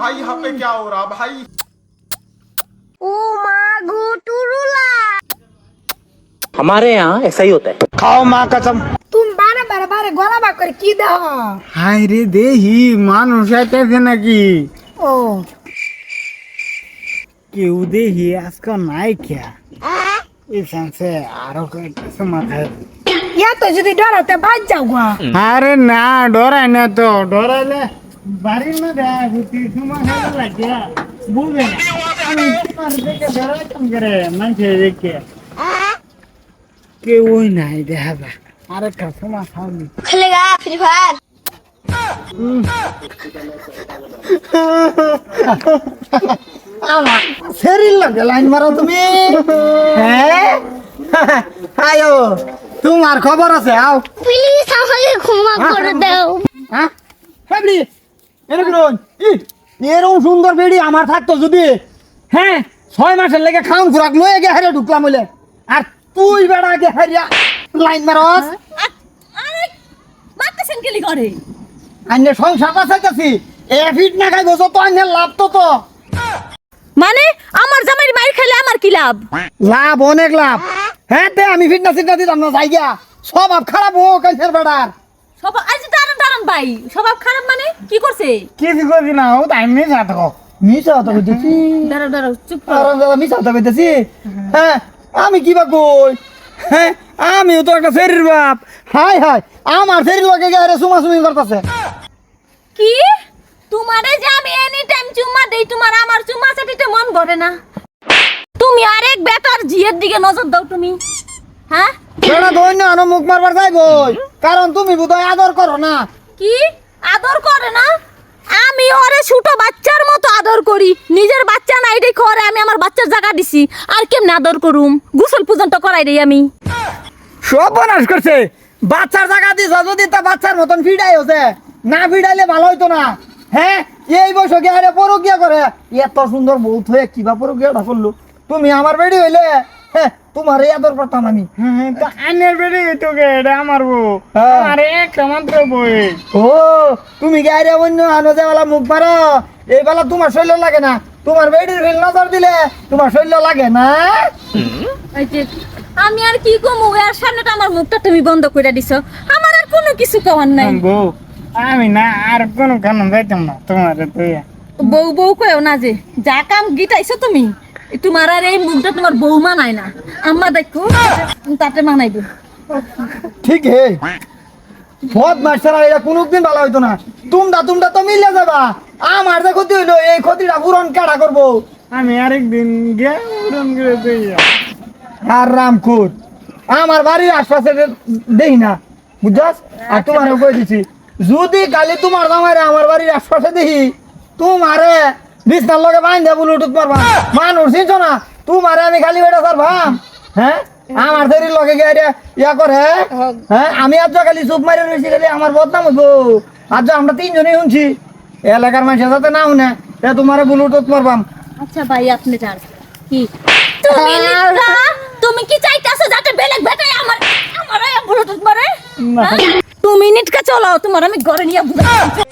भाई यहाँ पे क्या हो रहा भाई? ও মা গো টুরুলা हमारे यहाँ ऐसा ही होता है। খাও মা কসম। তুমি বারে বারে বারে গলা বাক করে কি দাও? হাই রে দেহি মানুষ আইতেছে নাকি? ও কেউ দেহি আজকে নাই খেয়া এই সানসে আরো কিছু মাথায়। ইয়া তো যদি ডরাতে বাজ যাও গো। আরে না ডরাই না তো, ডরাইলে বাড়ির মধ্যে ঘুরতে সময় হয়ে লাগে বুঝবে না। আমি তোমার দেখে ডরাইতাম করে মানুষের দেখে কেউই নাই দেখাবা। আরে কাসমা খাওনি খেলেগা ফ্রি ফায়ার আমার শরীর লাগে লাইন মারো তুমি। হ্যাঁ আয়ো তোমার খবর আছে আও। প্লিজ আমাকে ক্ষমা করে দাও হ্যাঁ ফ্যামিলি এরকম এরকম সুন্দর বেড়ি আমার থাকতো যদি, হ্যাঁ 6 মাসের লেগে খাউন খুরাক লয়ে গে হারে ঢুকলাম হইলে, আর তুই বেড়া গে হারিয়া লাইন মারস। আরে মারতেছেন কেলি করে? আইনে সংসার বাঁচাইতেছি এ ফিট না খাইবো তো আইনের লাভ তো মানে আমার জামাই মাইর খেলে আমার কি লাভ? লাভ অনেক লাভ। হ্যাঁ তে আমি ফিটনা সিটনা দিতাম না যাইগা স্বভাব খারাপ ও কাইছের বেড়ার। স্বভাব আজ দাঁড়ান দাঁড়ান ভাই, স্বভাব খারাপ মানে কি করছে? কিছু করছি না ও তাই মিশা থাকো মিশা তো কইতেছি। দাঁড়াও দাঁড়াও চুপ করো। আরে দাদা মিশা তো কইতেছি। হ্যাঁ আমি কি বা কই, হ্যাঁ আমিও তো একটা শরীর বাপ। হাই হাই আমার শরীর লোকে গায়ে সুমাসুমি করতেছে। কি তোমারে যে আমি এনি টাইম চুম্মা দেই, তোমার আমার চুম্মা চাটিতে মন ভরে না? তুমি আরেক বেটার জিয়ের দিকে নজর দাও তুমি। হ্যাঁ সেটা ধন্য আনো মুখ মারবার যাইবই, কারণ তুমি বোধহয় আদর করো না। কি আদর করে না? আমি ওরে ছোট বাচ্চার মতো আদর করি। নিজের বাচ্চা না এটাই করে আমি আমার বাচ্চার জায়গা দিছি, আর কেমনে আদর করুম? গোসল পর্যন্ত করাই দেই আমি। সব বনাশ করছে। বাচ্চার জায়গা দিছ যদি তা বাচ্চার মতন ফিডাই হচ্ছে, না ফিডাইলে ভালো হইতো না। হ্যাঁ এই বয়সে আরে পরকিয়া করে, এত সুন্দর বউ হয়ে কিবা পরকিয়াটা করলো। তুমি আমার বেড়ি হইলে হ্যাঁ তোমার এই আদর করতাম আমি। আইনের বেড়ি তোকে এটা আমার বউ, আমার একটা মাত্র বই। ও তুমি গায়ে অন্য আনো যাওয়ালা মুখ মারো, এই বেলা তোমার শৈল লাগে না? তোমার বেড়ির ফেল নজর দিলে তোমার শৈল লাগে না? এই যে আমি আর কি কমু, এর সামনেটা আমার মুখটা তুমি বন্ধ করে দিছো। আমার আর কোনো কিছু কওয়ার নাই। বউ আমি না আর কোনো কারণ যাইতাম না তোমার তুই। বউ বউ কয়ও না, যে যা কাম গিটাইছো তুমি, তোমার আর এই মুখটা তোমার বউ মানায় না। আম্মা দেখো তাতে মানাইব। ঠিক হে বহুত মাস্টার এটা কোনোদিন ভালো হইতো না। তোমরা তো মিলে যাবা, আমার যে ক্ষতি হইলো এই ক্ষতিটা পূরণ কারা করবো? আমি আরেকদিন গিয়ে পূরণ করে দেই। আর রামখুর আমার বাড়ির আশপাশে দেই না বুঝছস। আর তোমারও কই দিছি যদি কালি তোমার জামাইরে আমার বাড়ির আশপাশে দেখি, তোমারে বিছনার লগে বাইন্ধা ব্লুটুথ মারবা। মানুষ চিনছ না তোমারে আমি খালি বেটা স্যার ভাম। হ্যাঁ আমার শরীর লগে গিয়ে ইয়া করে। হ্যাঁ আমি আজ খালি চুপ মারি রয়েছি, খালি আমার বদনাম হইব। আজ আমরা 3 জনই শুনছি, এলাকার মানুষের সাথে না শুনে তোমারে ব্লুটুথ মারবাম। আচ্ছা ভাই আপনি যান। কি তুমি নিকা, তুমি কি চাইতাছো যাতে বেলেগ বেটাই আমার ব্লুটুথ মারে? হ্যাঁ? তুমি নিটকা চলো, তোমার আমি ঘরে নিয়ে বুঝাচ্ছি।